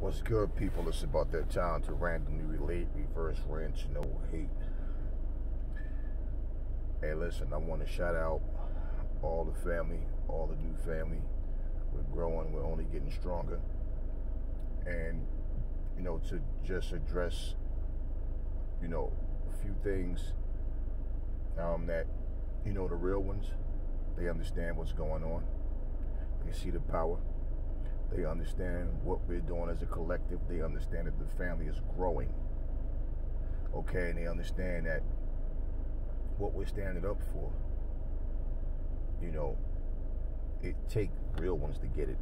What's good, people? It's about that time to randomly relate, reverse wrench, no hate. Hey, listen, I want to shout out all the family, all the new family. We're growing, we're only getting stronger. And, to just address, a few things that, the real ones, they understand what's going on. They see the power. They understand what we're doing as a collective. They understand that the family is growing. Okay, and they understand that what we're standing up for, it takes real ones to get it.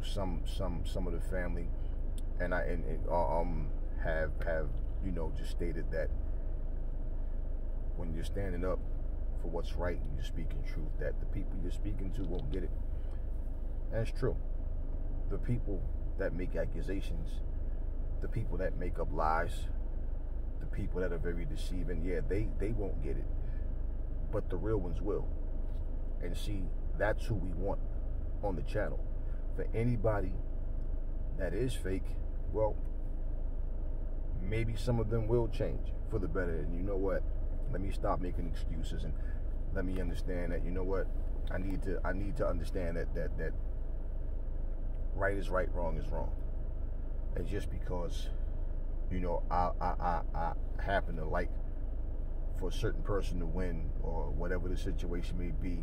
Some of the family, and have just stated that when you're standing up for what's right and you're speaking truth, that the people you're speaking to won't get it. That's true. The people that make accusations, the people that make up lies, the people that are very deceiving, they won't get it. But the real ones will. And see, that's who we want on the channel. For anybody that is fake, well, maybe some of them will change for the better. And you know what? Let me stop making excuses and let me understand that, I need to understand that right is right, wrong is wrong. And just because, I happen to like for a certain person to win or whatever the situation may be,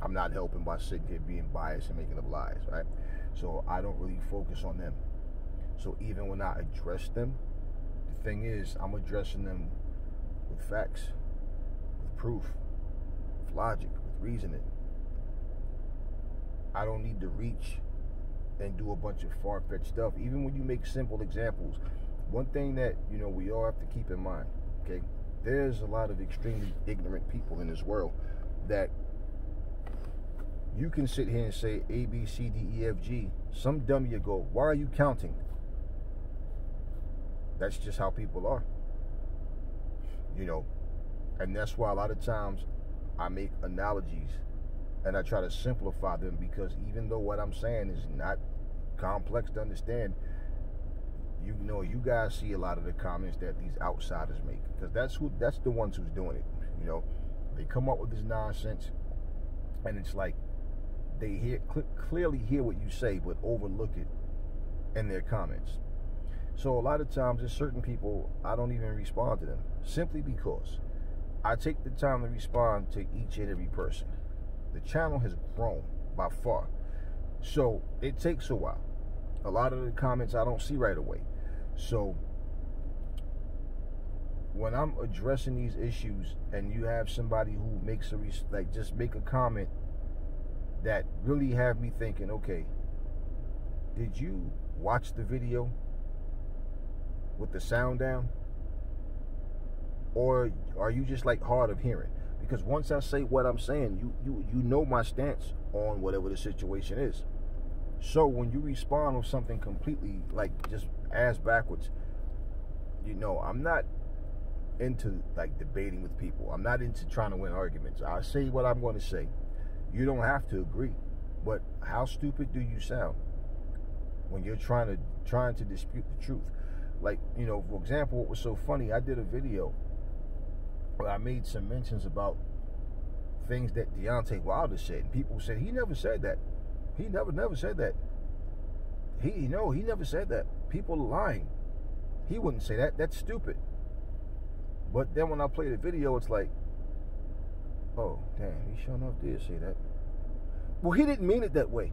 I'm not helping by sitting here being biased and making up lies, right? So I don't really focus on them. So even when I address them, the thing is, I'm addressing them with facts, with proof, with logic, with reasoning. I don't need to reach and do a bunch of far-fetched stuff. Even when you make simple examples, one thing that we all have to keep in mind, okay, there's a lot of extremely ignorant people in this world that you can sit here and say A, B, C, D, E, F, G. Some dummy will go, why are you counting? That's just how people are, and that's why a lot of times I make analogies and I try to simplify them, because even though what I'm saying is not complex to understand, you guys see a lot of the comments that these outsiders make, because that's the ones who's doing it. They come up with this nonsense, and it's like they clearly hear what you say, but overlook it in their comments. So a lot of times, there's certain people I don't even respond to them, simply because I take the time to respond to each and every person. The channel has grown by far, so it takes a while. A lot of the comments I don't see right away. So when I'm addressing these issues and you have somebody who makes just make a comment that really have me thinking, okay, did you watch the video with the sound down, or are you just hard of hearing? Because once I say what I'm saying, you know my stance on whatever the situation is. So when you respond with something completely just ass backwards, I'm not into debating with people. I'm not into trying to win arguments. I say what I'm going to say. You don't have to agree, but how stupid do you sound when you're trying to dispute the truth? For example, what was so funny, I did a video where I made some mentions about things that Deontay Wilder said, and people said he never said that. He never said that. He never said that. People are lying. He wouldn't say that. That's stupid. But then when I play the video, it's like, oh damn, he sure enough did say that. Well, he didn't mean it that way.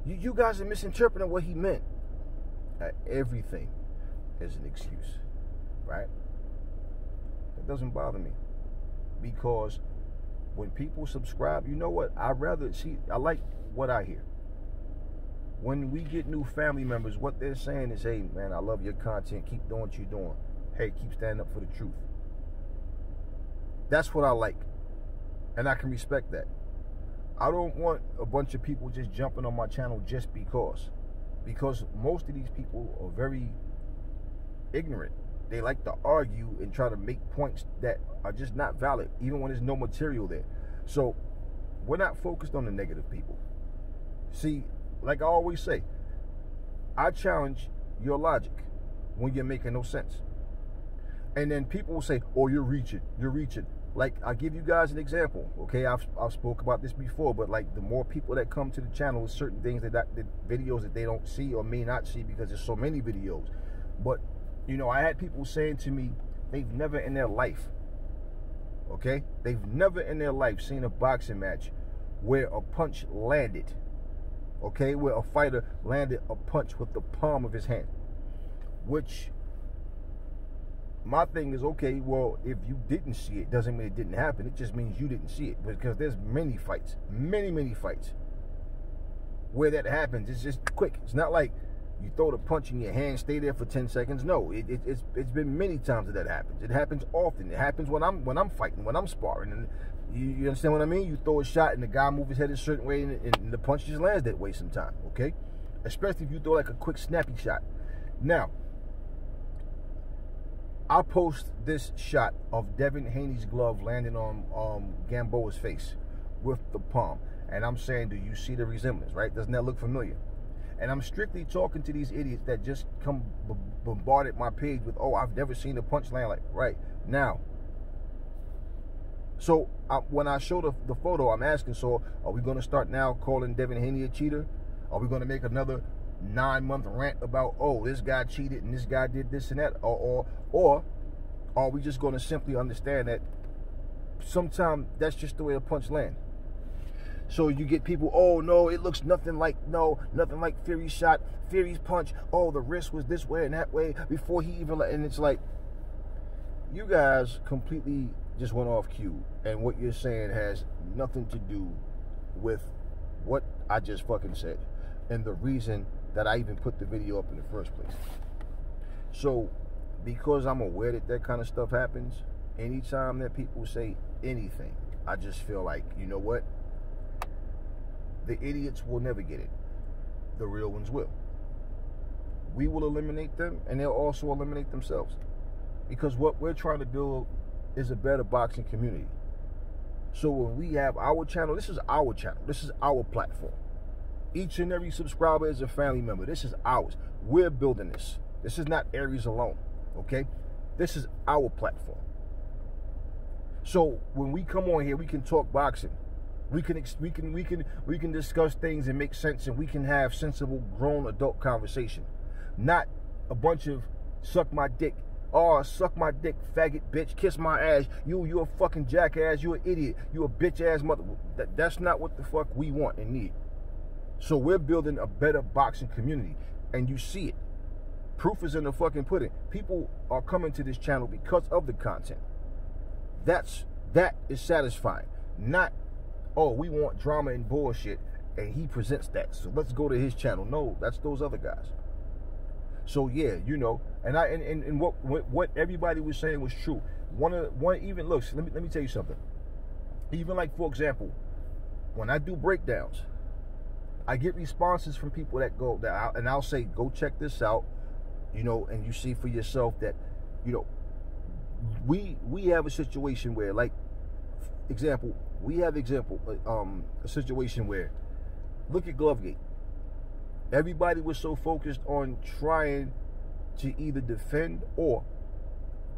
You guys are misinterpreting what he meant. Everything is an excuse, right? It doesn't bother me, because when people subscribe, you know what? I like what I hear. When we get new family members, what they're saying is, hey, man, I love your content. Keep doing what you're doing. Hey, keep standing up for the truth. That's what I like, and I can respect that. I don't want a bunch of people just jumping on my channel just because most of these people are very ignorant. They like to argue and try to make points that are just not valid, even when there's no material there. So we're not focused on the negative people. See, like I always say, I challenge your logic when you're making no sense. And then people will say, oh, you're reaching. Like, I'll give you guys an example, okay? I've spoke about this before, but like the more people that come to the channel with certain things the videos that they don't see or may not see because there's so many videos. But, you know, I had people saying to me, they've never in their life, okay? They've never in their life seen a boxing match where a punch landed, okay? Where a fighter landed a punch with the palm of his hand, which... my thing is, okay, well, if you didn't see it, doesn't mean it didn't happen. It just means you didn't see it. Because there's many fights, many fights where that happens. It's just quick. It's not like you throw the punch in your hand, stay there for 10 seconds. No, it's been many times that happens. It happens often. It happens when I'm fighting, when I'm sparring. And you understand what I mean? You throw a shot and the guy moves his head a certain way and the punch just lands that way sometimes, okay? Especially if you throw like a quick snappy shot. Now, I post this shot of Devin Haney's glove landing on Gamboa's face with the palm. And I'm saying, do you see the resemblance, right? Doesn't that look familiar? And I'm strictly talking to these idiots that just come bombarded my page with, oh, I've never seen a punch land like, right. Now, so when I show the photo, I'm asking, so are we going to start now calling Devin Haney a cheater? Are we going to make another 9-month rant about, oh, this guy cheated and this guy did this and that, or are we just going to simply understand that sometimes that's just the way a punch lands? So you get people, oh no, it looks nothing like Fury's shot, Fury's punch, oh, the wrist was this way and that way before he even, and it's like, you guys completely just went off cue, and what you're saying has nothing to do with what I just fucking said and the reason that I even put the video up in the first place. So, because I'm aware that that kind of stuff happens, anytime that people say anything, I just feel like, you know what? The idiots will never get it. The real ones will. We will eliminate them, and they'll also eliminate themselves. Because what we're trying to build is a better boxing community. So when we have our channel, this is our channel. This is our platform. Each and every subscriber is a family member. This is ours. We're building this. This is not Aries alone, okay? This is our platform. So when we come on here, we can talk boxing. We can discuss things and make sense, and we can have sensible, grown adult conversation. Not a bunch of suck my dick. Oh, suck my dick, faggot, bitch, kiss my ass. You a fucking jackass. You an idiot. You a bitch ass mother. That's not what the fuck we want and need. So we're building a better boxing community, and you see it. Proof is in the fucking pudding. People are coming to this channel because of the content. That is satisfying. Not, oh, we want drama and bullshit, and he presents that, so let's go to his channel. No, that's those other guys. So yeah, you know, and what everybody was saying was true. One even looks. Let me tell you something. Even like, for example, when I do breakdowns, I get responses from people that go and I'll say, go check this out, you know, and you see for yourself that, you know, we have a situation where, like, we have a situation where, look at Glovegate. Everybody was so focused on trying to either defend or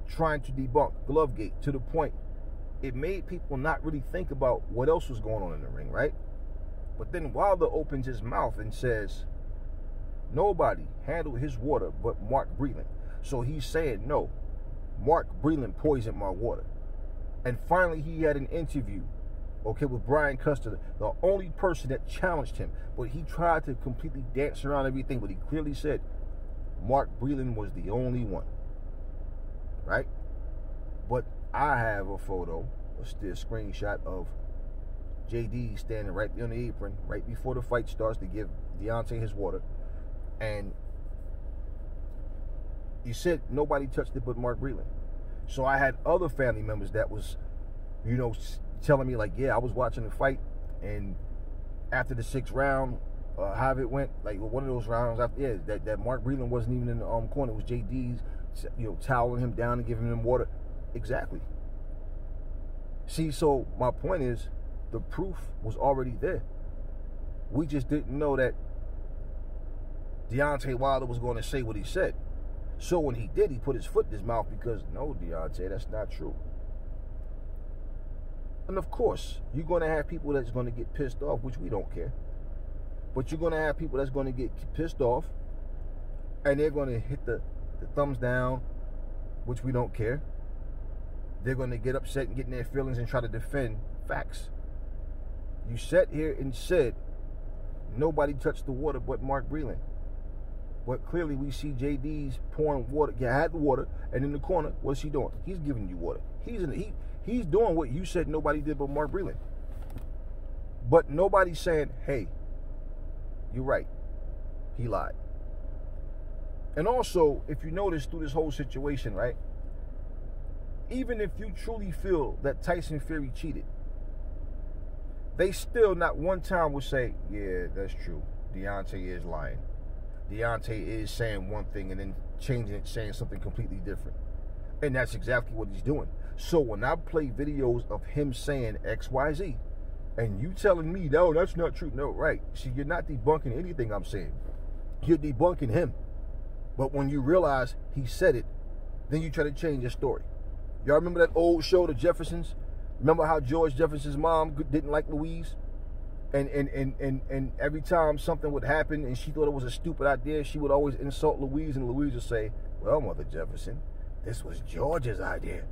trying to debunk Glovegate to the point it made people not really think about what else was going on in the ring, right? But then Wilder opens his mouth and says, nobody handled his water but Mark Breland. So he's saying, no, Mark Breland poisoned my water. And finally he had an interview, okay, with Brian Custer, the only person that challenged him. But he tried to completely dance around everything, but he clearly said Mark Breland was the only one, right? But I have a photo, a screenshot of JD standing right there on the apron, right before the fight starts, to give Deontay his water. And you said nobody touched it but Mark Breland. So I had other family members that was, you know, telling me like, yeah, I was watching the fight, and after the 6th round, however it went, like one of those rounds, after, yeah, that Mark Breland wasn't even in the corner. It was JD's, you know, toweling him down and giving him water. Exactly. See, so my point is, the proof was already there. We just didn't know that Deontay Wilder was going to say what he said. So when he did, he put his foot in his mouth because, no, Deontay, that's not true. And of course, you're going to have people that's going to get pissed off, which we don't care. But you're going to have people that's going to get pissed off, and they're going to hit the thumbs down, which we don't care. They're going to get upset and get in their feelings and try to defend facts. You sat here and said nobody touched the water but Mark Breland. But clearly we see JD's pouring water. You had the water, and in the corner, what's he doing? He's giving you water. He's doing what you said nobody did but Mark Breland. But nobody's saying, hey, you're right. He lied. And also, if you notice through this whole situation, right? Even if you truly feel that Tyson Fury cheated, they still not one time will say, yeah, that's true. Deontay is lying. Deontay is saying one thing and then changing it, saying something completely different. And that's exactly what he's doing. So when I play videos of him saying X, Y, Z, and you telling me, no, that's not true. No, right. See, you're not debunking anything I'm saying. You're debunking him. But when you realize he said it, then you try to change your story. Y'all remember that old show, The Jeffersons? Remember how George Jefferson's mom didn't like Louise? And every time something would happen and she thought it was a stupid idea, she would always insult Louise, and Louise would say, well, Mother Jefferson, this was George's idea.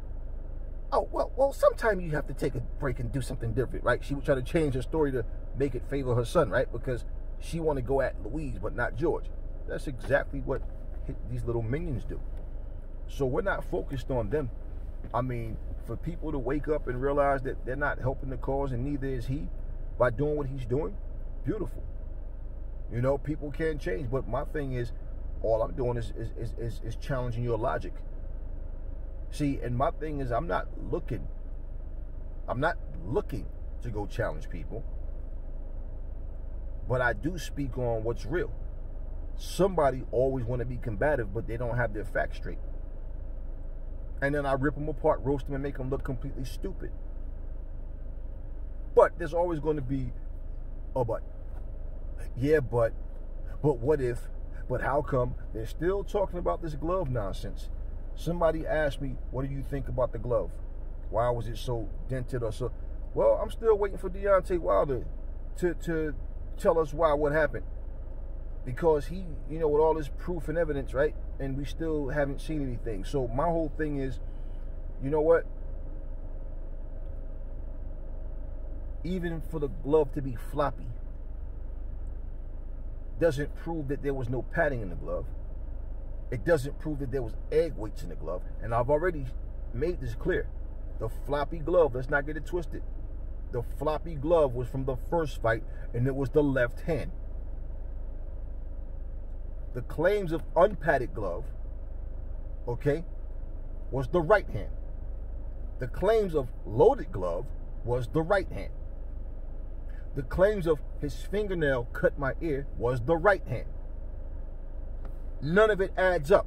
Oh, well, sometimes you have to take a break and do something different, right? She would try to change her story to make it favor her son, right? Because she wanted to go at Louise, but not George. That's exactly what these little minions do. So we're not focused on them. I mean, for people to wake up and realize that they're not helping the cause, and neither is he, by doing what he's doing, beautiful. You know, people can change, but my thing is, all I'm doing is challenging your logic. See, and my thing is, I'm not looking to go challenge people, but I do speak on what's real. Somebody always want to be combative, but they don't have their facts straight. And then I rip them apart, roast them, and make them look completely stupid. But there's always going to be a but. Yeah, but what if, but how come? They're still talking about this glove nonsense. Somebody asked me, what do you think about the glove? Why was it so dented or so? Well, I'm still waiting for Deontay Wilder to tell us what happened. Because he, you know, with all this proof and evidence, right? And we still haven't seen anything. So my whole thing is, you know what? Even for the glove to be floppy doesn't prove that there was no padding in the glove. It doesn't prove that there was egg weights in the glove. And I've already made this clear. The floppy glove, let's not get it twisted. The floppy glove was from the first fight, and it was the left hand. The claims of unpadded glove, okay, was the right hand. The claims of loaded glove was the right hand. The claims of his fingernail cut my ear was the right hand. None of it adds up.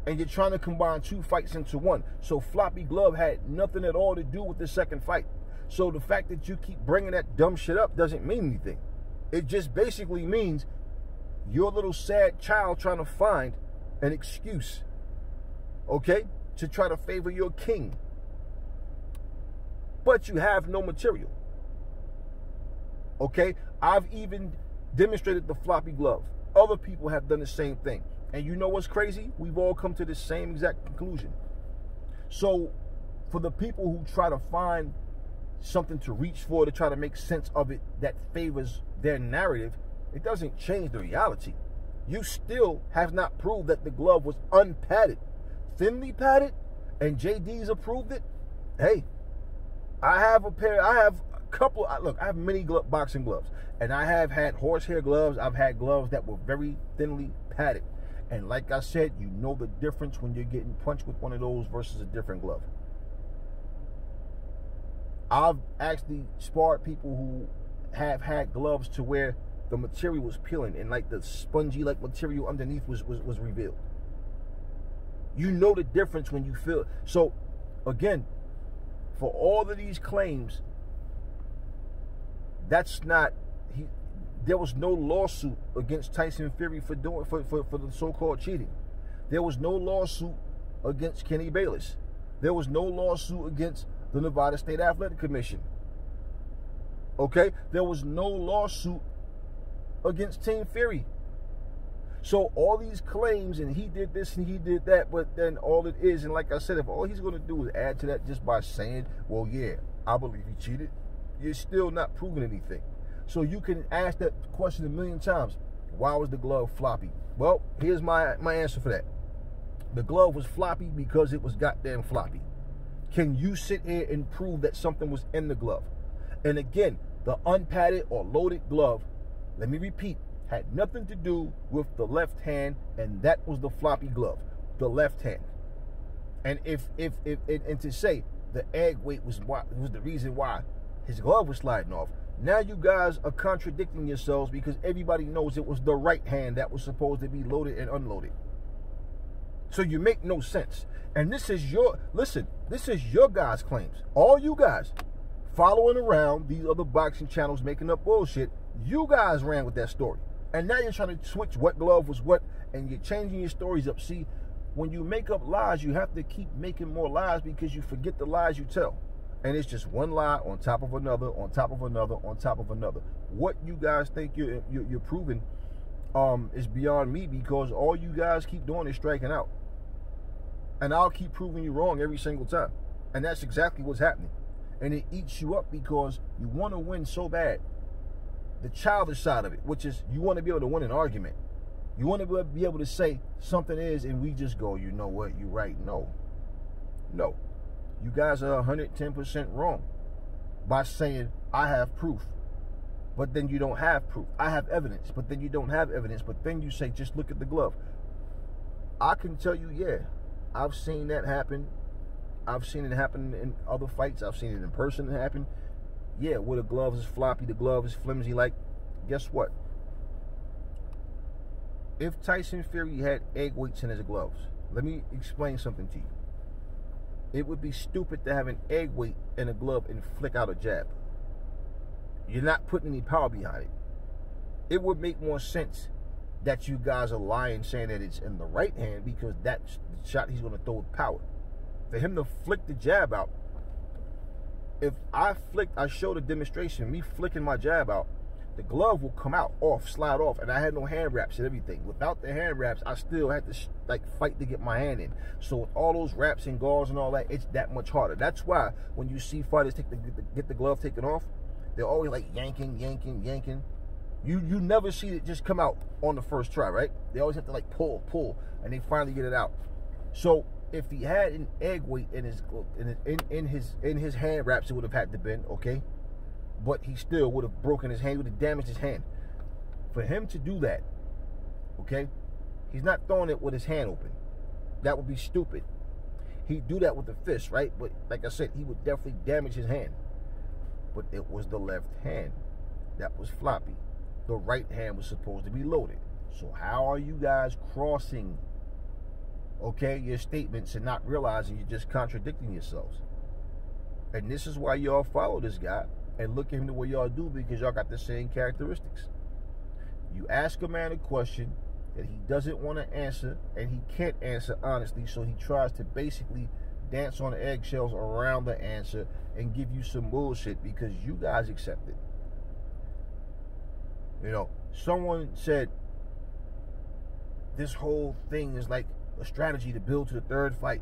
And you're trying to combine two fights into one. So floppy glove had nothing at all to do with the second fight. So the fact that you keep bringing that dumb shit up doesn't mean anything. It just basically means you're a little sad child trying to find an excuse, okay, to try to favor your king. But you have no material. Okay, I've even demonstrated the floppy glove. Other people have done the same thing. And you know what's crazy? We've all come to the same exact conclusion. So for the people who try to find something to reach for, to try to make sense of it that favors their narrative, it doesn't change the reality. You still have not proved that the glove was unpadded. Thinly padded, and JD's approved it. Hey, I have many boxing gloves, and I have had horsehair gloves. I've had gloves that were very thinly padded. And like I said, you know the difference when you're getting punched with one of those versus a different glove. I've actually sparred people who have had gloves to where the material was peeling and like the spongy like material underneath was revealed. You know the difference when you feel it. So again, for all of these claims, that's not There was no lawsuit against Tyson Fury for the so-called cheating. There was no lawsuit against Kenny Bayless. There was no lawsuit against the Nevada State Athletic Commission. Okay? There was no lawsuit against Team Fury. So all these claims, and he did this and he did that, but then all it is, and like I said, if all he's going to do is add to that just by saying, well, yeah, I believe he cheated, you're still not proving anything. So you can ask that question a million times. Why was the glove floppy? Well, here's my answer for that. The glove was floppy because it was goddamn floppy. Can you sit here and prove that something was in the glove? And again, the unpadded or loaded glove, let me repeat, had nothing to do with the left hand, and that was the floppy glove, the left hand. And and to say the egg weight was the reason why his glove was sliding off. Now you guys are contradicting yourselves because everybody knows it was the right hand that was supposed to be loaded and unloaded. So you make no sense. And this is your guys' claims. All you guys following around these other boxing channels making up bullshit, you guys ran with that story. And now you're trying to switch what glove was what, and you're changing your stories up. See, when you make up lies, you have to keep making more lies because you forget the lies you tell. And it's just one lie on top of another, on top of another, on top of another. What you guys think you're proving is beyond me, because all you guys keep doing is striking out. And I'll keep proving you wrong every single time. And that's exactly what's happening. And it eats you up because you want to win so bad. The childish side of it, which is you want to be able to win an argument. You want to be able to say something is, and we just go, you know what, you're right. No. No. You guys are 110% wrong by saying, I have proof. But then you don't have proof. I have evidence, but then you don't have evidence. But then you say, just look at the glove. I can tell you, yeah, I've seen that happen. I've seen it happen in other fights. I've seen it in person happen. Yeah, where the glove is floppy, the glove is flimsy. Like, guess what? If Tyson Fury had egg weights in his gloves, let me explain something to you. It would be stupid to have an egg weight in a glove and flick out a jab. You're not putting any power behind it. It would make more sense that you guys are lying, saying that it's in the right hand, because that's the shot he's going to throw with power. For him to flick the jab out, if I showed a demonstration, me flicking my jab out, the glove will come out, slide off, and I had no hand wraps and everything. Without the hand wraps, I still had to fight to get my hand in. So with all those wraps and gauze and all that, it's that much harder. That's why when you see fighters get the glove taken off, they're always like yanking. You never see it just come out on the first try, right? They always have to like pull, and they finally get it out. So if he had an egg weight in his hand wraps, it would have had to bend, okay? But he still would have broken his hand, would have damaged his hand. For him to do that, okay, he's not throwing it with his hand open. That would be stupid. He'd do that with the fist, right? But like I said, he would definitely damage his hand. But it was the left hand that was floppy. The right hand was supposed to be loaded. So how are you guys crossing, okay, your statements and not realizing you're just contradicting yourselves? And this is why y'all follow this guy and look at him the way y'all do, because y'all got the same characteristics. You ask a man a question that he doesn't want to answer, and he can't answer honestly, so he tries to basically dance on the eggshells around the answer and give you some bullshit because you guys accept it. You know, someone said this whole thing is like a strategy to build to the third fight.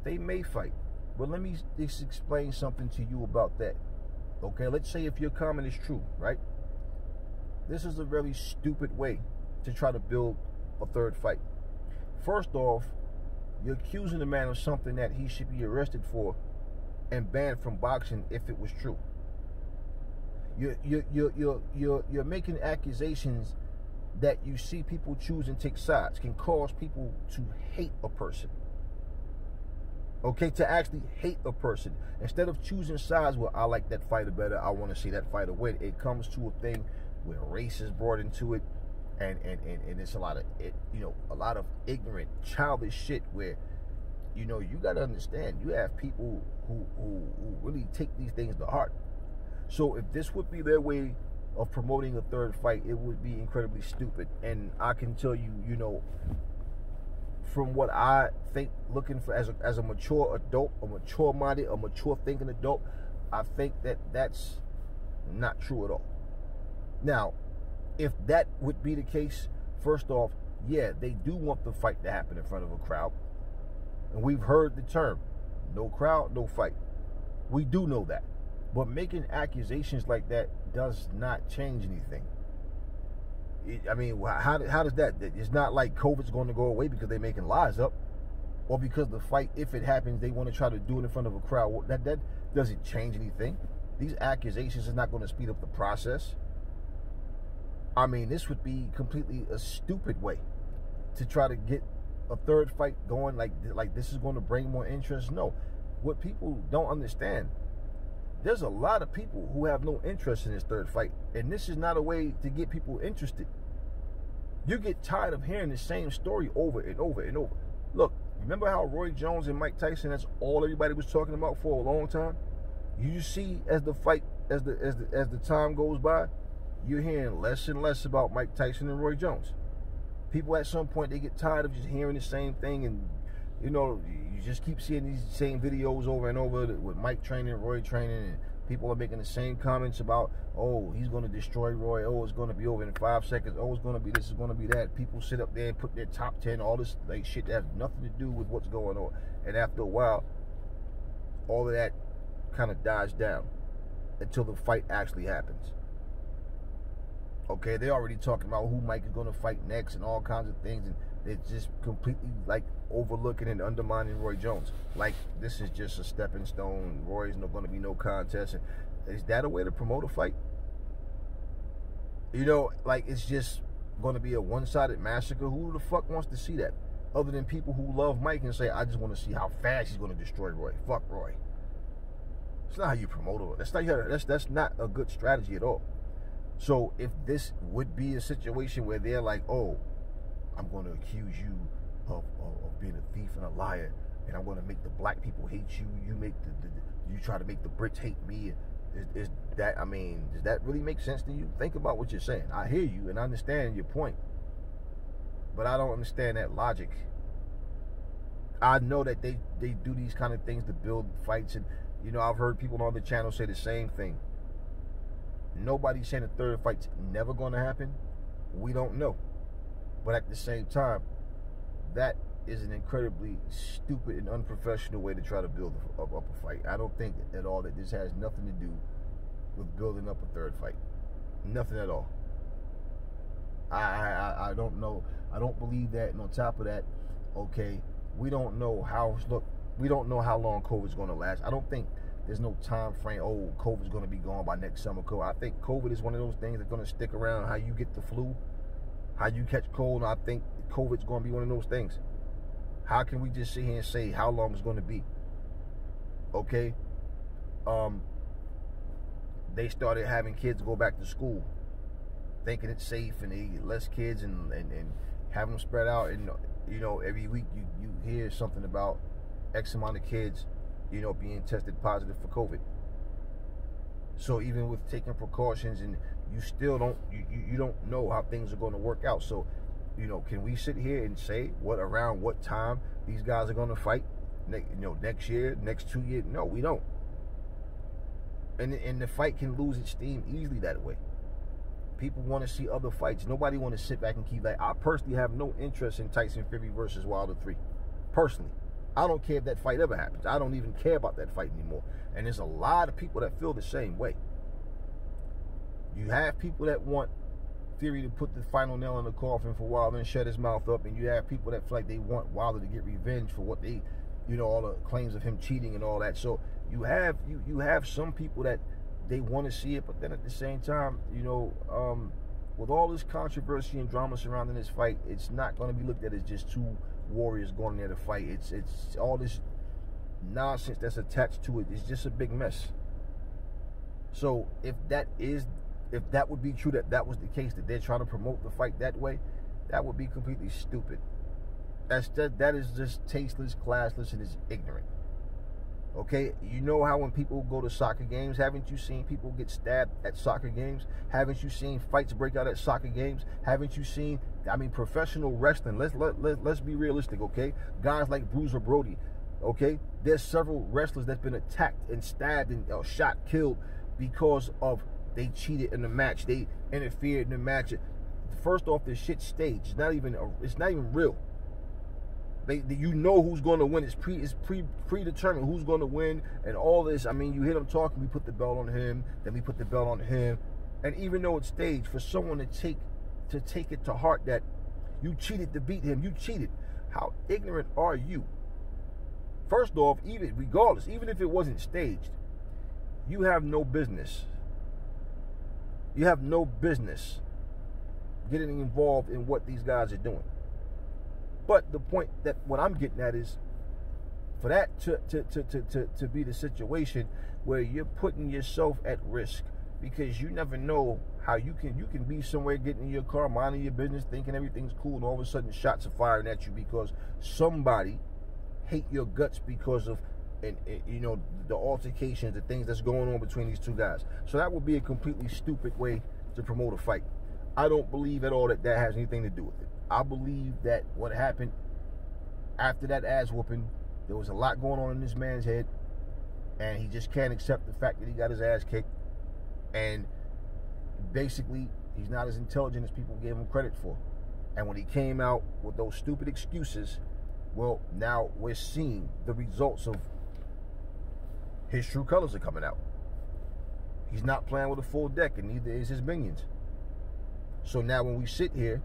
They may fight, but let me just explain something to you about that. Okay, let's say if your comment is true, right? This is a very stupid way to try to build a third fight. First off, you're accusing the man of something that he should be arrested for and banned from boxing if it was true. You're making accusations that you see people choose and take sides can cause people to hate a person. Okay, to actually hate a person. Instead of choosing sides, well, I like that fighter better, I want to see that fighter win. It comes to a thing where race is brought into it, and it's a lot of ignorant, childish shit where, you know, you got to understand, you have people who really take these things to heart. So if this would be their way of promoting a third fight, it would be incredibly stupid. And I can tell you, you know, from what I think, looking for as a mature adult, a mature-minded, a mature-thinking adult, I think that that's not true at all. Now, if that would be the case, first off, yeah, they do want the fight to happen in front of a crowd. And we've heard the term, no crowd, no fight. We do know that. But making accusations like that does not change anything. I mean, how does that? It's not like COVID's going to go away because they're making lies up, or because the fight, if it happens, they want to try to do it in front of a crowd. That doesn't change anything. These accusations is not going to speed up the process. I mean, this would be completely a stupid way to try to get a third fight going. Like this is going to bring more interest. No, what people don't understand, there's a lot of people who have no interest in this third fight, and this is not a way to get people interested. You get tired of hearing the same story over and over and over. Look, remember how Roy Jones and Mike Tyson, that's all everybody was talking about for a long time? You see, as the fight, as the time goes by, you're hearing less and less about Mike Tyson and Roy Jones. People at some point, they get tired of just hearing the same thing, and you know, you just keep seeing these same videos over and over with Mike training, Roy training, and people are making the same comments about, oh, he's going to destroy Roy, oh, it's going to be over in 5 seconds, oh, it's going to be this, it's going to be that. People sit up there and put their top 10, all this like shit that has nothing to do with what's going on. And after a while, all of that kind of dies down until the fight actually happens. Okay, they're already talking about who Mike is going to fight next and all kinds of things, and they're just completely like overlooking and undermining Roy Jones. Like this is just a stepping stone. Roy's not going to be no contest. And is that a way to promote a fight? You know, like it's just going to be a one-sided massacre. Who the fuck wants to see that? Other than people who love Mike and say, I just want to see how fast he's going to destroy Roy. Fuck Roy. That's not how you promote it. That's not a good strategy at all. So if this would be a situation where they're like, oh, I'm going to accuse you of being a thief and a liar, and I'm going to make the black people hate you. You try to make the Brits hate me. Is that? I mean, does that really make sense to you? Think about what you're saying. I hear you and I understand your point, but I don't understand that logic. I know that they do these kind of things to build fights, and you know, I've heard people on the channel say the same thing. Nobody's saying the third fight's never going to happen. We don't know. But at the same time, that is an incredibly stupid and unprofessional way to try to build up a fight. I don't think at all that this has nothing to do with building up a third fight. Nothing at all. I don't know. I don't believe that. And on top of that, okay, we don't know how, look, we don't know how long COVID's going to last. I don't think there's no time frame, oh, COVID's going to be gone by next summer. I think COVID is one of those things that's going to stick around. How you get the flu, how you catch cold, and I think COVID's going to be one of those things. How can we just sit here and say how long it's going to be? Okay? They started having kids go back to school, thinking it's safe, and they get less kids and have them spread out. And, you know, every week you hear something about X amount of kids, you know, being tested positive for COVID. So even with taking precautions, and you still don't, you don't know how things are going to work out. So, you know, can we sit here and say around what time these guys are going to fight? Next year, next 2 years? No, we don't. And the fight can lose its steam easily that way. People want to see other fights. Nobody want to sit back and keep like. I personally have no interest in Tyson Fury versus Wilder 3. Personally. I don't care if that fight ever happens. I don't even care about that fight anymore. And there's a lot of people that feel the same way. You have people that want Fury to put the final nail in the coffin for Wilder and shut his mouth up, and you have people that feel like they want Wilder to get revenge for what they, you know, all the claims of him cheating and all that. So you have some people that they want to see it, but then at the same time, you know, with all this controversy and drama surrounding this fight, it's not going to be looked at as just two warriors going there to fight. It's all this nonsense that's attached to it. It's just a big mess. So if that would be true, that was the case, that they're trying to promote the fight that way, that would be completely stupid. That is just tasteless, classless, and is ignorant. Okay, you know how when people go to soccer games, haven't you seen people get stabbed at soccer games? Haven't you seen fights break out at soccer games? Haven't you seen, I mean, professional wrestling? Let's be realistic, okay? Guys like Bruiser Brody, okay? There's several wrestlers that's been attacked and stabbed and shot, killed because of they cheated in the match. They interfered in the match. First off, this shit staged. It's not even real. You know who's going to win. It's predetermined who's going to win and all this. I mean, you hear them talking. We put the belt on him, then we put the belt on him, and even though it's staged, for someone to take it to heart that you cheated to beat him, you cheated. How ignorant are you? First off, even if it wasn't staged, you have no business. You have no business getting involved in what these guys are doing. But the point that what I'm getting at is, for that to be the situation where you're putting yourself at risk, because you never know how you can be somewhere, getting in your car, minding your business, thinking everything's cool, and all of a sudden shots are firing at you because somebody hate your guts because of the altercations, the things that's going on between these two guys. So that would be a completely stupid way to promote a fight. I don't believe at all that has anything to do with it. I believe that what happened after that ass whooping, there was a lot going on in this man's head, and he just can't accept the fact that he got his ass kicked, and basically he's not as intelligent as people gave him credit for. And when he came out with those stupid excuses, well, now we're seeing the results of his true colors are coming out. He's not playing with a full deck, and neither is his minions. So now when we sit here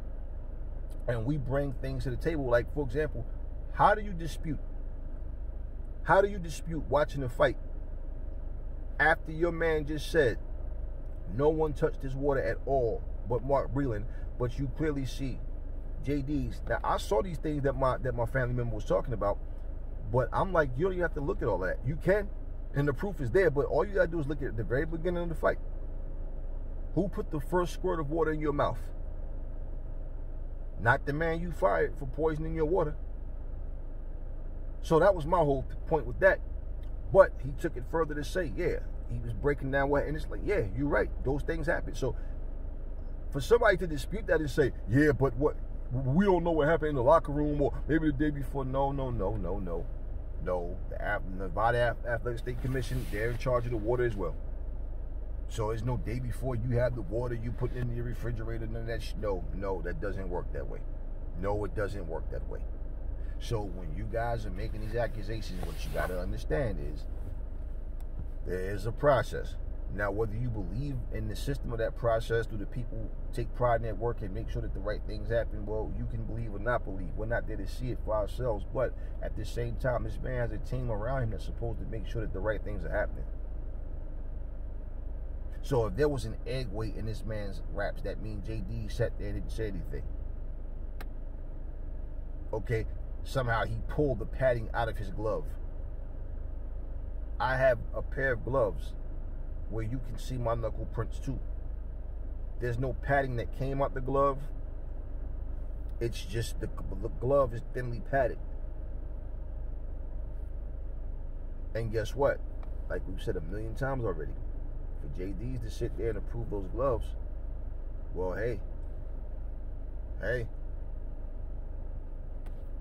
and we bring things to the table, like, for example, how do you dispute watching a fight after your man just said no one touched this water at all but Mark Breland, but you clearly see JD's. Now, I saw these things that my family member was talking about, but I'm like, you don't even have to look at all that. You can, and the proof is there, but all you gotta do is look at the very beginning of the fight. Who put the first squirt of water in your mouth? Not the man you fired for poisoning your water. So that was my whole point with that. But he took it further to say, yeah, he was breaking down what, and it's like, yeah, you're right. Those things happen. So for somebody to dispute that and say, yeah, but what, we don't know what happened in the locker room, or maybe the day before. No. The Nevada Athletic State Commission, they're in charge of the water as well. So it's no day before you have the water you put in your refrigerator and that. No, that doesn't work that way. No, it doesn't work that way. So when you guys are making these accusations, what you got to understand is there's a process. Now, whether you believe in the system of that process, do the people take pride in their work and make sure that the right things happen? Well, you can believe or not believe. We're not there to see it for ourselves. But at the same time, this man has a team around him that's supposed to make sure that the right things are happening. So if there was an egg weight in this man's raps, that means JD sat there and didn't say anything. Okay, somehow he pulled the padding out of his glove. I have a pair of gloves where you can see my knuckle prints too. There's no padding that came out the glove. It's just the glove is thinly padded. And guess what? Like we've said a million times already, for JD's to sit there and approve those gloves, well, hey,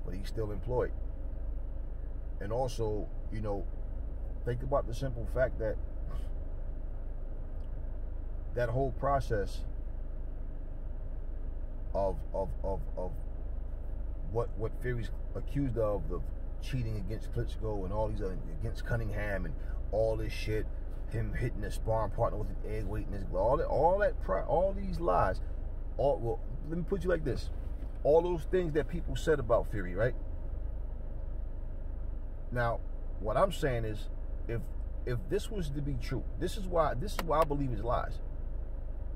but he's still employed. And also, think about the simple fact that that whole process of what Fury's accused of cheating against Klitschko and all these other, against Cunningham and all this shit, him hitting a sparring partner with an egg weight in his glove, all these lies, well, let me put you like this: all those things that people said about Fury, right? Now, what I'm saying is, if this was to be true, this is why I believe it's lies.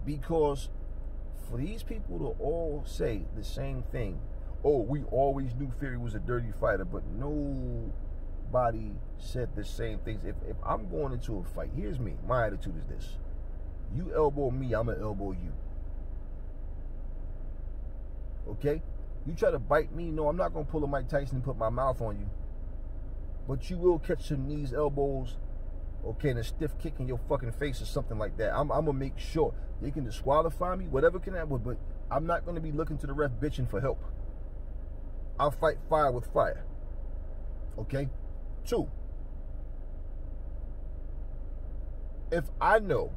Because for these people to all say the same thing, oh, we always knew Fury was a dirty fighter, but nobody said the same things. If I'm going into a fight, here's me. My attitude is this: you elbow me, I'm gonna elbow you. Okay? You try to bite me, no, I'm not gonna pull a Mike Tyson and put my mouth on you. but you will catch some knees, elbows, okay, and a stiff kick in your fucking face or something like that. I'm gonna make sure they can disqualify me, whatever can happen, but I'm not gonna be looking to the ref bitching for help. I'll fight fire with fire. Okay? 2, if I know,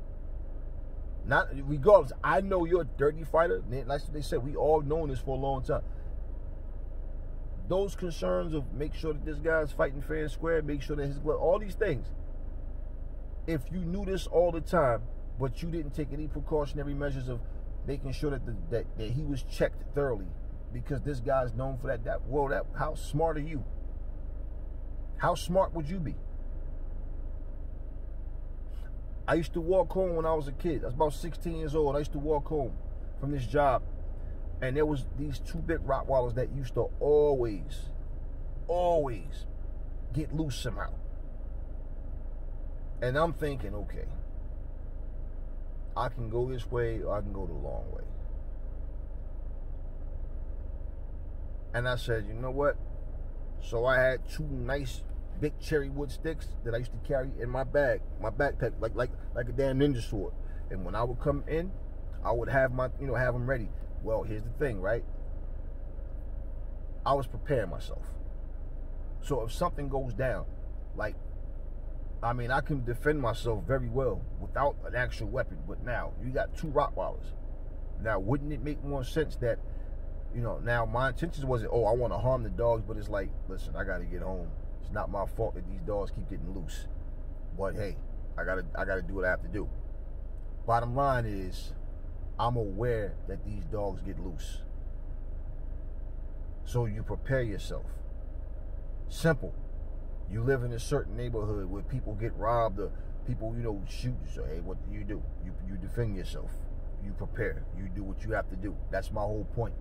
not regardless, I know you're a dirty fighter, like they said, we all known this for a long time. Those concerns of make sure that this guy's fighting fair and square, make sure that his glove, all these things. If you knew this all the time, but you didn't take any precautionary measures of making sure that he was checked thoroughly, because this guy's known for that, how smart are you? How smart would you be? I used to walk home when I was a kid. I was about 16 years old. I used to walk home from this job, and there was these 2 big Rottweilers that used to always get loose somehow. And I'm thinking, okay, I can go this way or I can go the long way. And I said, you know what? So I had 2 nice big cherry wood sticks that I used to carry in my backpack, like a damn ninja sword. And when I would come in, I would have have them ready. Well, here's the thing, right? I was preparing myself. So if something goes down, I can defend myself very well without an actual weapon. But now, you got 2 Rottweilers. Now, wouldn't it make more sense that, now my intentions wasn't, I want to harm the dogs, but it's like, listen, I got to get home. It's not my fault that these dogs keep getting loose. But hey, I gotta do what I have to do. Bottom line is, I'm aware that these dogs get loose. So you prepare yourself. Simple. You live in a certain neighborhood where people get robbed or people, shoot. So hey, what do? You defend yourself. You prepare. You do what you have to do. That's my whole point.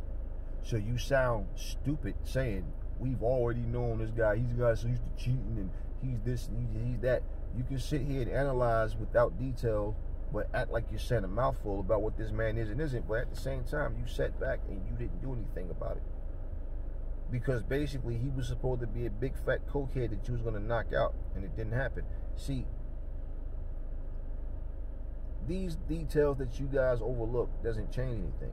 So you sound stupid saying, we've already known this guy. He's a guy so used to cheating and he's this and he's that. You can sit here and analyze without detail, but act like you're saying a mouthful about what this man is and isn't. But at the same time, you sat back and you didn't do anything about it. Because basically, he was supposed to be a big fat cokehead that you was going to knock out, and it didn't happen. See, these details that you guys overlook doesn't change anything.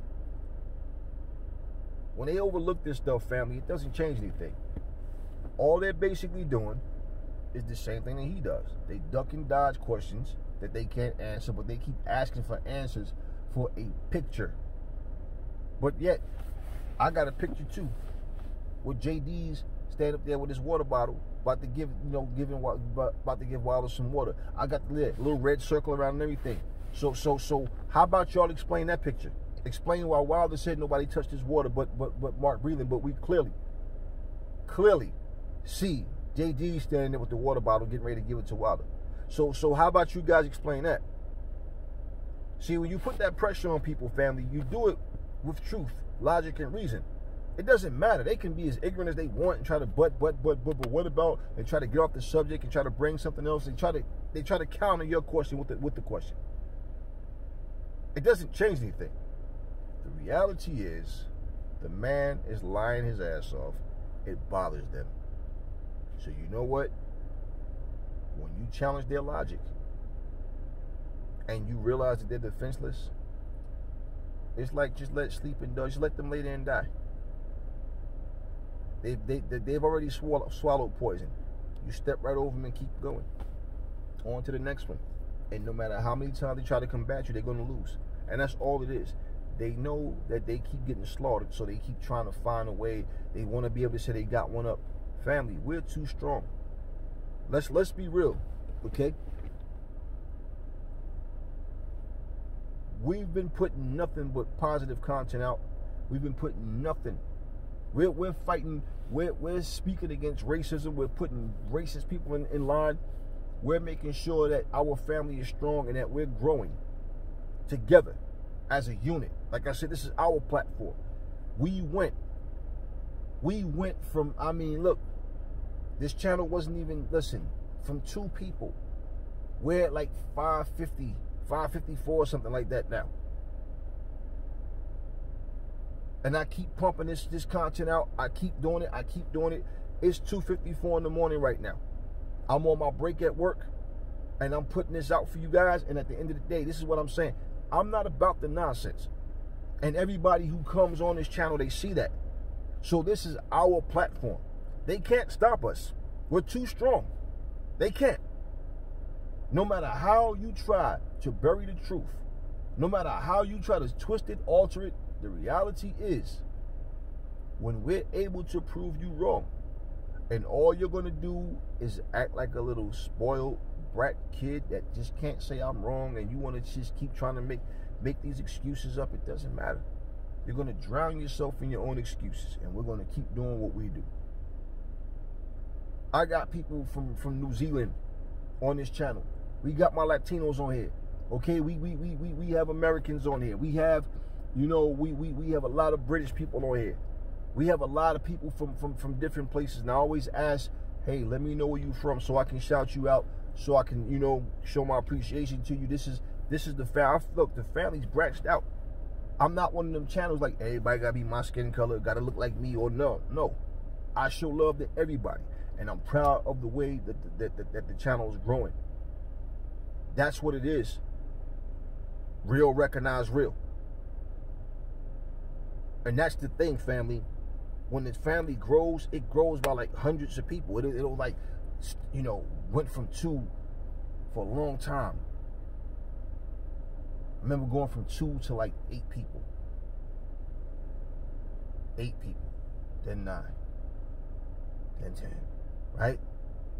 When they overlook this stuff, family, it doesn't change anything. All they're basically doing is the same thing that he does. They duck and dodge questions that they can't answer, but they keep asking for answers for a picture. But yet, I got a picture too, with JD's stand up there with his water bottle, about to give Wilder some water. I got the little red circle around and everything. So how about y'all explain that picture? Explain why Wilder said nobody touched his water but Mark Breland, but we clearly see JD standing there with the water bottle getting ready to give it to Wilder. So how about you guys explain that? See, when you put that pressure on people, family, you do it with truth, logic, and reason. It doesn't matter. They can be as ignorant as they want and try to but what about, and try to get off the subject and try to bring something else and they try to counter your question with the question. It doesn't change anything. The reality is, the man is lying his ass off. It bothers them. So you know what? When you challenge their logic and you realize that they're defenseless, it's like just let sleeping dogs, just let them lay there and die. They've already swallowed poison. You step right over them and keep going. On to the next one. And no matter how many times they try to combat you, they're going to lose. And that's all it is. They know that they keep getting slaughtered, so they keep trying to find a way. They want to be able to say they got one up. Family, we're too strong. Let's be real, okay? We've been putting nothing but positive content out. We've been putting nothing. We're fighting. We're speaking against racism. We're putting racist people in line. We're making sure that our family is strong and that we're growing together as a unit. Like I said, this is our platform. We went from, look, this channel wasn't even, from 2 people. We're at like 550, 554, something like that now. And I keep pumping this content out. I keep doing it. It's 2:54 in the morning right now. I'm on my break at work, and I'm putting this out for you guys. And at the end of the day, this is what I'm saying. I'm not about the nonsense. And everybody who comes on this channel, they see that. So this is our platform. They can't stop us. We're too strong. They can't. No matter how you try to bury the truth, no matter how you try to twist it, alter it, the reality is, when we're able to prove you wrong, and all you're going to do is act like a little spoiled brat kid that just can't say I'm wrong, and you want to just keep trying to make these excuses up, it doesn't matter. You're going to drown yourself in your own excuses, and we're going to keep doing what we do. I got people from New Zealand on this channel. We got my Latinos on here. Okay, we have Americans on here. We have, you know, we have a lot of British people on here. We have a lot of people from different places. And I always ask, hey, let me know where you from so I can shout you out, so I can, you know, show my appreciation to you. This is the family. Look, the family's branched out. I'm not one of them channels like everybody gotta be my skin color, gotta look like me, or no. I show love to everybody, and I'm proud of the way that the channel is growing. That's what it is. Real recognize real. And that's the thing, family. When the family grows, it grows by like hundreds of people. It'll like, you know, went from 2 for a long time. I remember going from 2 to like 8 people. 8 people. Then 9. Then 10. Right?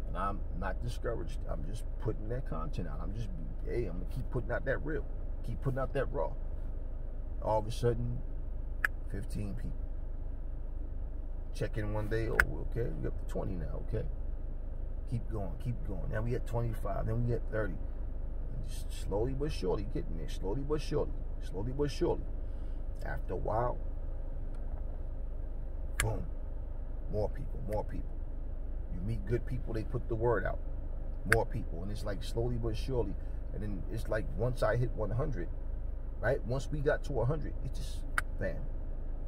And I'm not discouraged. I'm just putting that content out. I'm going to keep putting out that real. Keep putting out that raw. All of a sudden, 15 people. Check in one day, oh, okay, we up to 20 now, okay? Keep going. Now we at 25, then we at 30. And just slowly but surely getting there, slowly but surely. After a while, boom, more people. You meet good people, they put the word out. More people, and it's like slowly but surely. And then it's like once I hit 100, right? Once we got to 100, it just, bam.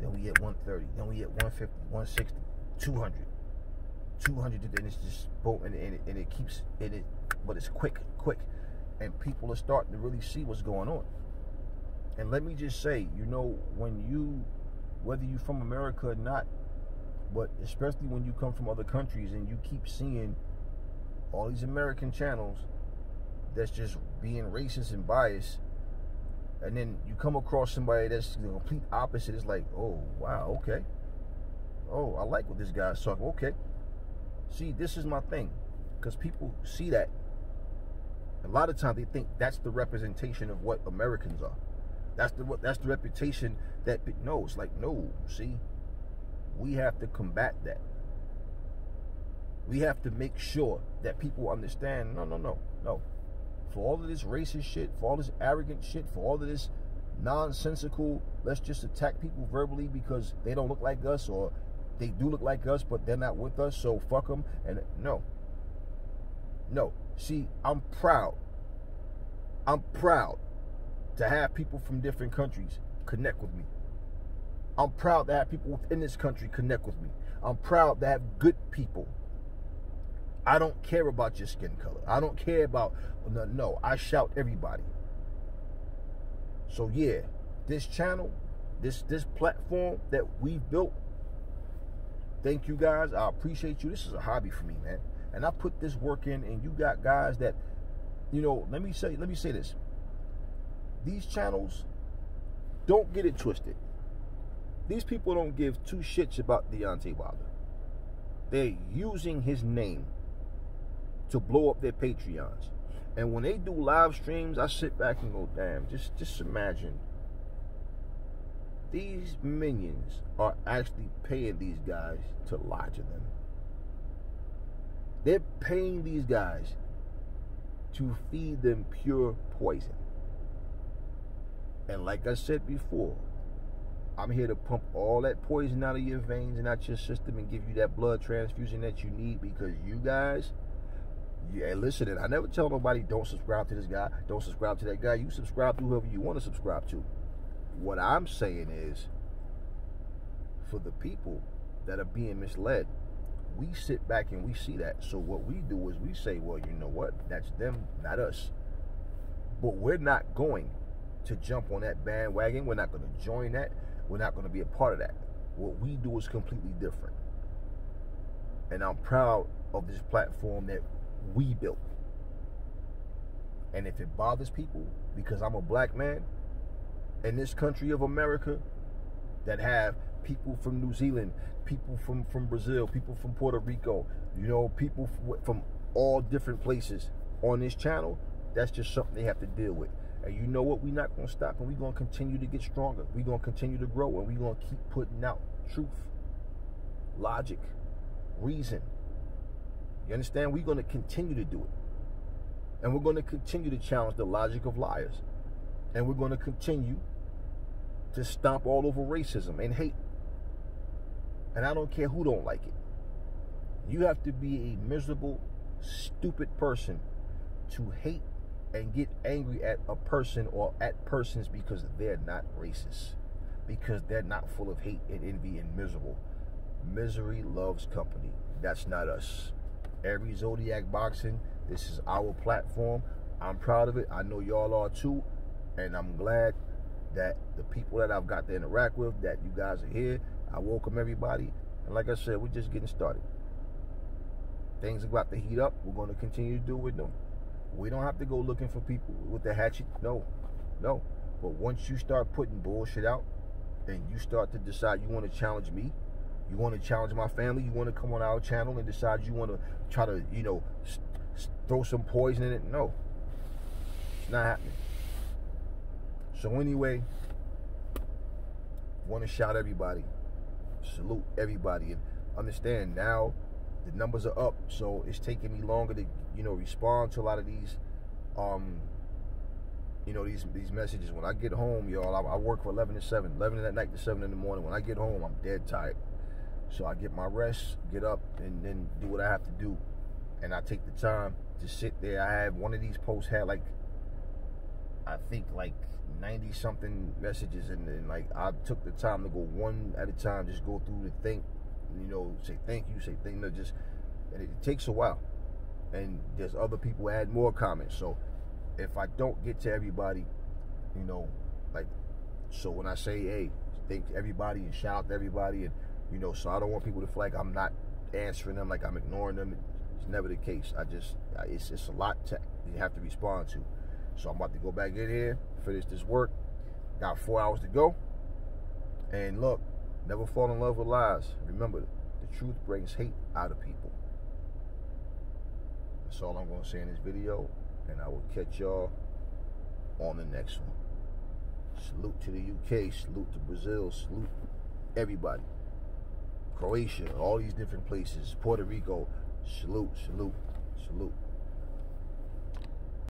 Then we hit 130, then we hit 150, 160, 200. 200, and it's just boom, and it keeps in it, but it's quick. And people are starting to really see what's going on. And let me just say, you know, whether you're from America or not, but especially when you come from other countries and you keep seeing all these American channels that's just being racist and biased, and then you come across somebody that's the complete opposite, it's like, oh, wow, okay. Oh, I like what this guy's talking, okay. See, this is my thing, because people see that. A lot of times they think that's the representation of what Americans are. That's the reputation that, no, it's like, no, see, we have to combat that. We have to make sure that people understand, no. For all of this racist shit, for all this arrogant shit, for all of this nonsensical, let's just attack people verbally because they don't look like us, or they do look like us, but they're not with us, so fuck them. And no. See, I'm proud to have people from different countries connect with me. I'm proud to have people within this country connect with me. I'm proud to have good people. I don't care about your skin color. I don't care about, no, I shout everybody. So yeah, this channel, this platform that we've built, thank you guys. I appreciate you. This is a hobby for me, man. And I put this work in, and you got guys that, you know, let me say this. These channels, don't get it twisted. These people don't give 2 shits about Deontay Wilder. They're using his name to blow up their Patreons. And when they do live streams, I sit back and go, damn, just imagine. These minions are actually paying these guys to lie to them. They're paying these guys to feed them pure poison. And like I said before, I'm here to pump all that poison out of your veins and out your system and give you that blood transfusion that you need, because you guys, yeah, listen, and I never tell nobody don't subscribe to this guy, don't subscribe to that guy. You subscribe to whoever you want to subscribe to. What I'm saying is, for the people that are being misled, We sit back and we see that. So what we do is we say, well, you know what? That's them, not us. But we're not going to jump on that bandwagon. We're not going to join that. We're not going to be a part of that. What we do is completely different. And I'm proud of this platform that we built. And if it bothers people, because I'm a black man in this country of America that have people from New Zealand, people from Brazil, people from Puerto Rico, you know, people from all different places on this channel, that's just something they have to deal with. And you know what? We're not going to stop, and we're going to continue to get stronger. We're going to continue to grow, and we're going to keep putting out truth, logic, reason. You understand? We're going to continue to do it. And we're going to continue to challenge the logic of liars. And we're going to continue to stomp all over racism and hate. And I don't care who don't like it. You have to be a miserable, stupid person to hate and get angry at a person or at persons because they're not racist. Because they're not full of hate and envy and miserable. Misery loves company. That's not us. Every Zodiac Boxing, this is our platform. I'm proud of it. I know y'all are too. And I'm glad that the people that I've got to interact with, that you guys are here. I welcome everybody. And like I said, we're just getting started. Things are about to heat up. We're going to continue to do with them. We don't have to go looking for people with the hatchet. No. But once you start putting bullshit out and you start to decide you want to challenge me, you want to challenge my family, you want to come on our channel and decide you want to try to, you know, throw some poison in it. No. It's not happening. So anyway, want to shout everybody. Salute everybody. And understand now the numbers are up. So it's taking me longer to, you know, respond to a lot of these, you know, these messages. When I get home, y'all, I work from 11 to 7, 11 at night to 7 in the morning. When I get home, I'm dead tired. So I get my rest, get up, and then do what I have to do. And I take the time to sit there. I have one of these posts had like, I think like 90 something messages, and then like I took the time to go one at a time, just go through the thing, you know, say thank you, say thank you, just, and it takes a while. And there's other people add more comments. So if I don't get to everybody, you know, like, so when I say, hey, thank everybody and shout out to everybody, and, you know, so I don't want people to feel like I'm not answering them, like I'm ignoring them. It's never the case. It's a lot to, you have to respond to. So I'm about to go back in here, finish this work. Got 4 hours to go. And look, never fall in love with lies. Remember, the truth brings hate out of people. That's all I'm going to say in this video. And I will catch y'all on the next one. Salute to the UK, salute to Brazil, salute everybody. Croatia, all these different places, Puerto Rico, salute, salute, salute.